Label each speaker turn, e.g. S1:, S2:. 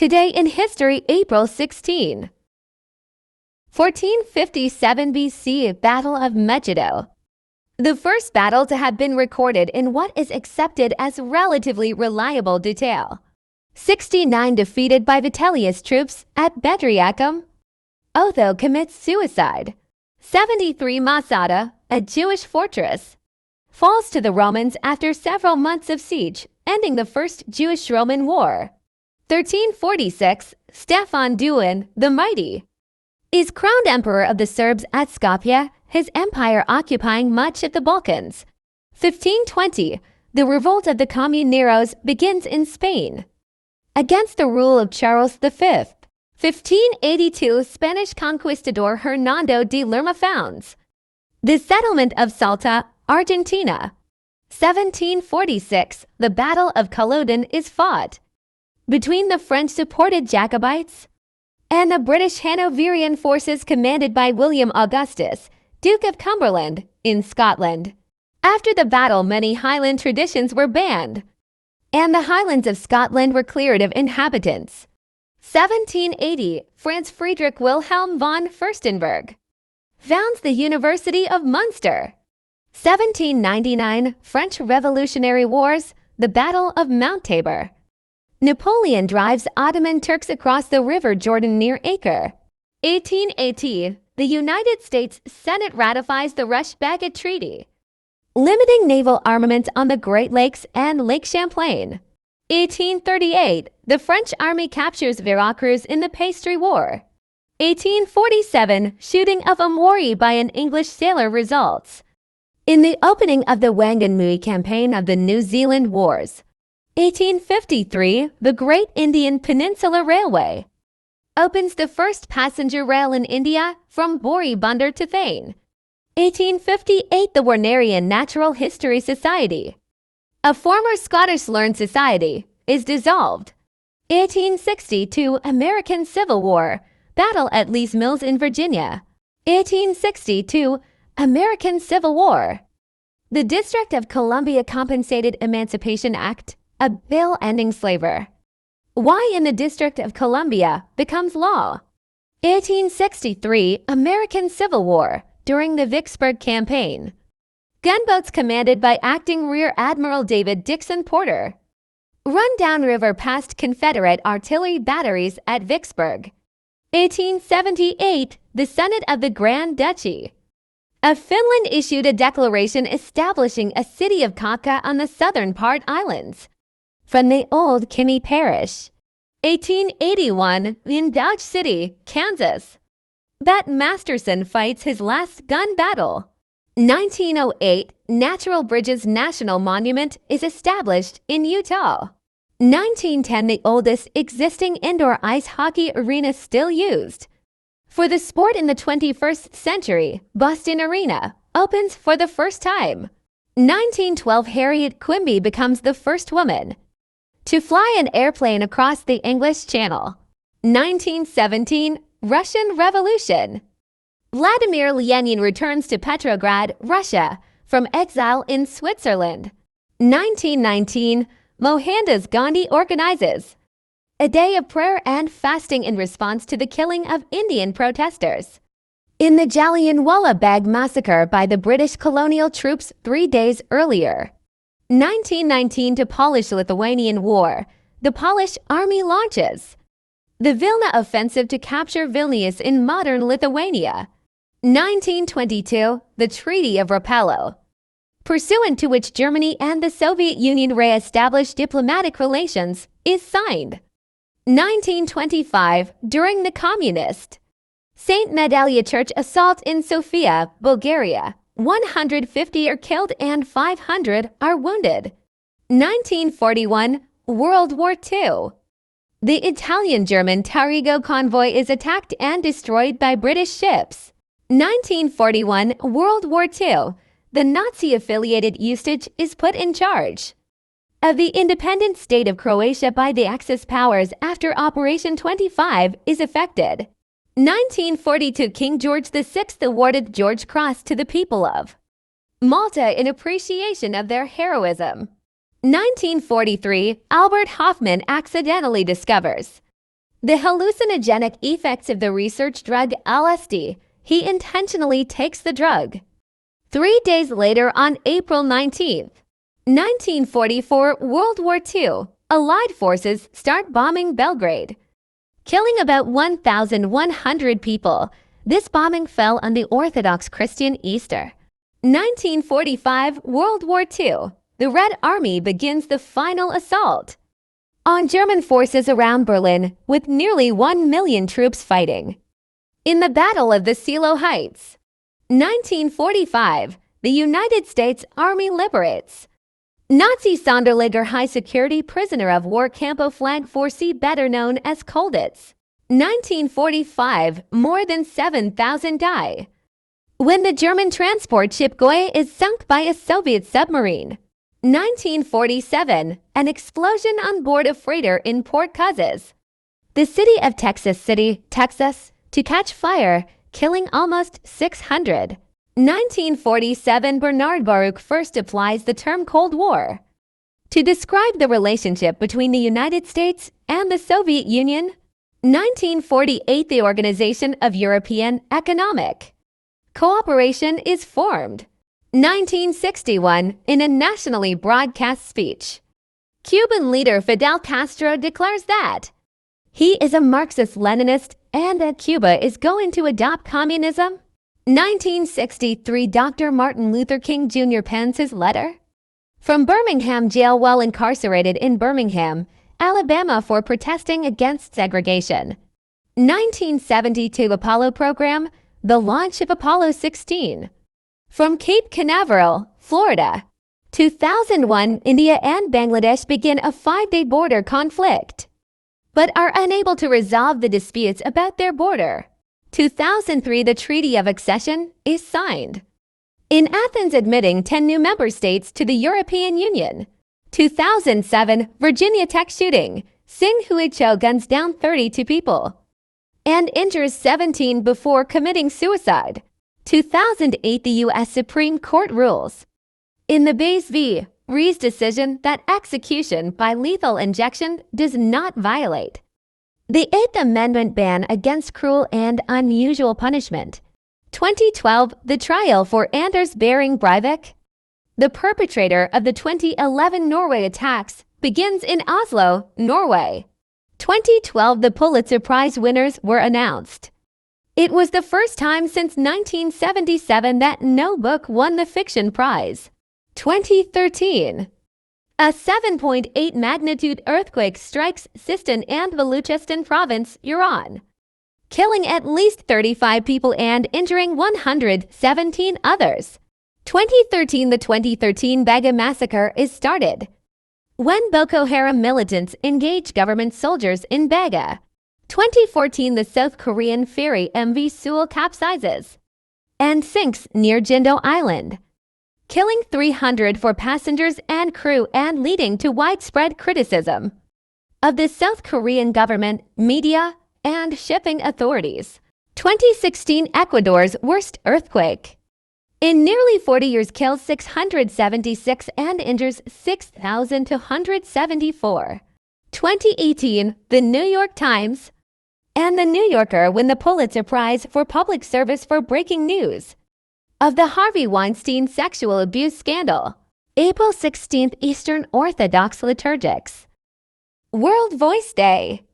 S1: Today in history, April 16. 1457 BC, Battle of Megiddo. The first battle to have been recorded in what is accepted as relatively reliable detail. 69 defeated by Vitellius' troops at Bedriacum. Otho commits suicide. 73 Masada, a Jewish fortress, falls to the Romans after several months of siege, ending the First Jewish-Roman War. 1346, Stefan Duin, the Mighty, is crowned emperor of the Serbs at Skopje, his empire occupying much of the Balkans. 1520, the revolt of the Comuneros begins in Spain against the rule of Charles V. 1582, Spanish conquistador Hernando de Lerma founds the settlement of Salta, Argentina. 1746, the Battle of Culloden is fought between the French-supported Jacobites and the British Hanoverian forces commanded by William Augustus, Duke of Cumberland, in Scotland. After the battle, many Highland traditions were banned, and the Highlands of Scotland were cleared of inhabitants. 1780, Franz Friedrich Wilhelm von Furstenberg founds the University of Munster. 1799, French Revolutionary Wars, the Battle of Mount Tabor. Napoleon drives Ottoman Turks across the River Jordan near Acre. 1880, the United States Senate ratifies the Rush-Bagot Treaty, limiting naval armaments on the Great Lakes and Lake Champlain. 1838, the French army captures Veracruz in the Pastry War. 1847, shooting of a Maori by an English sailor results in the opening of the Wanganui campaign of the New Zealand Wars. 1853, the Great Indian Peninsula Railway opens the first passenger rail in India from Boribandar to Thane. 1858, the Wernerian Natural History Society, a former Scottish learned society, is dissolved. 1862, American Civil War, battle at Lee's Mills in Virginia. 1862, American Civil War. The District of Columbia Compensated Emancipation Act, a bill ending slavery. Why in the District of Columbia becomes law. 1863, American Civil War, during the Vicksburg Campaign. Gunboats commanded by Acting Rear Admiral David Dixon Porter run downriver past Confederate artillery batteries at Vicksburg. 1878, the Senate of the Grand Duchy of Finland issued a declaration establishing a city of Kaka on the southern part islands from the old Kinney Parish. 1881, in Dodge City, Kansas, Bat Masterson fights his last gun battle. 1908, Natural Bridges National Monument is established in Utah. 1910, the oldest existing indoor ice hockey arena still used for the sport in the 21st century, Boston Arena, opens for the first time. 1912, Harriet Quimby becomes the first woman to fly an airplane across the English Channel. 1917, Russian Revolution. Vladimir Lenin returns to Petrograd, Russia, from exile in Switzerland. 1919, Mohandas Gandhi organizes a day of prayer and fasting in response to the killing of Indian protesters in the Jallianwala Bagh massacre by the British colonial troops 3 days earlier. 1919, to Polish-Lithuanian War, the Polish army launches the Vilna offensive to capture Vilnius in modern Lithuania. 1922, the Treaty of Rapallo, pursuant to which Germany and the Soviet Union re-established diplomatic relations, is signed. 1925, during the Communist St. Medalia Church assault in Sofia, Bulgaria, 150 are killed and 500 are wounded. 1941, World War II. The Italian-German Tarigo convoy is attacked and destroyed by British ships. 1941, World War II. The Nazi-affiliated Ustage is put in charge of the independent state of Croatia by the Axis powers after Operation 25 is effected. 1942, King George VI awarded George Cross to the people of Malta in appreciation of their heroism. 1943, Albert Hofmann accidentally discovers The hallucinogenic effects of the research drug LSD. He intentionally takes the drug. 3 days later, on April 19th, 1944, World War II, Allied forces start bombing Belgrade, killing about 1,100 people. This bombing fell on the Orthodox Christian Easter. 1945, World War II, the Red Army begins the final assault on German forces around Berlin, with nearly 1 million troops fighting. In the Battle of the Seelow Heights, 1945, the United States Army liberates Nazi Sonderlager high-security prisoner of war Campo Flag 4C, better known as Colditz. 1945, more than 7,000 die when the German transport ship Goya is sunk by a Soviet submarine. 1947, an explosion on board a freighter in Port Cozzas, the city of Texas City, Texas, to catch fire, killing almost 600. 1947, Bernard Baruch first applies the term Cold War to describe the relationship between the United States and the Soviet Union. 1948, the Organization of European Economic Cooperation is formed. 1961, in a nationally broadcast speech, Cuban leader Fidel Castro declares that he is a Marxist-Leninist and that Cuba is going to adopt communism. 1963, Dr. Martin Luther King Jr. pens his letter from Birmingham jail while incarcerated in Birmingham, Alabama, for protesting against segregation. 1972, Apollo program, the launch of Apollo 16 from Cape Canaveral, Florida. 2001, India and Bangladesh begin a 5-day border conflict, but are unable to resolve the disputes about their border. 2003, the Treaty of Accession is signed in Athens, admitting 10 new member states to the European Union. 2007, Virginia Tech shooting. Sing Hui Cho guns down 32 people and injures 17 before committing suicide. 2008, the U.S. Supreme Court rules in the Baze v. Rees decision that execution by lethal injection does not violate the Eighth Amendment ban against cruel and unusual punishment. 2012, the trial for Anders Behring Breivik, the perpetrator of the 2011 Norway attacks, begins in Oslo, Norway. 2012, the Pulitzer Prize winners were announced. It was the first time since 1977 that no book won the fiction prize. 2013, a 7.8 magnitude earthquake strikes Sistan and Baluchistan province, Iran, killing at least 35 people and injuring 117 others. 2013, the 2013 Baga massacre is started when Boko Haram militants engage government soldiers in Baga. 2014, the South Korean ferry MV Seoul capsizes and sinks near Jindo Island, killing 304 passengers and crew and leading to widespread criticism of the South Korean government, media, and shipping authorities. 2016, Ecuador's worst earthquake in nearly 40 years kills 676 and injures 6,274. 2018, the New York Times and the New Yorker win the Pulitzer Prize for public service for breaking news of the Harvey Weinstein sexual abuse scandal. April 16th, Eastern Orthodox liturgics. World Voice Day.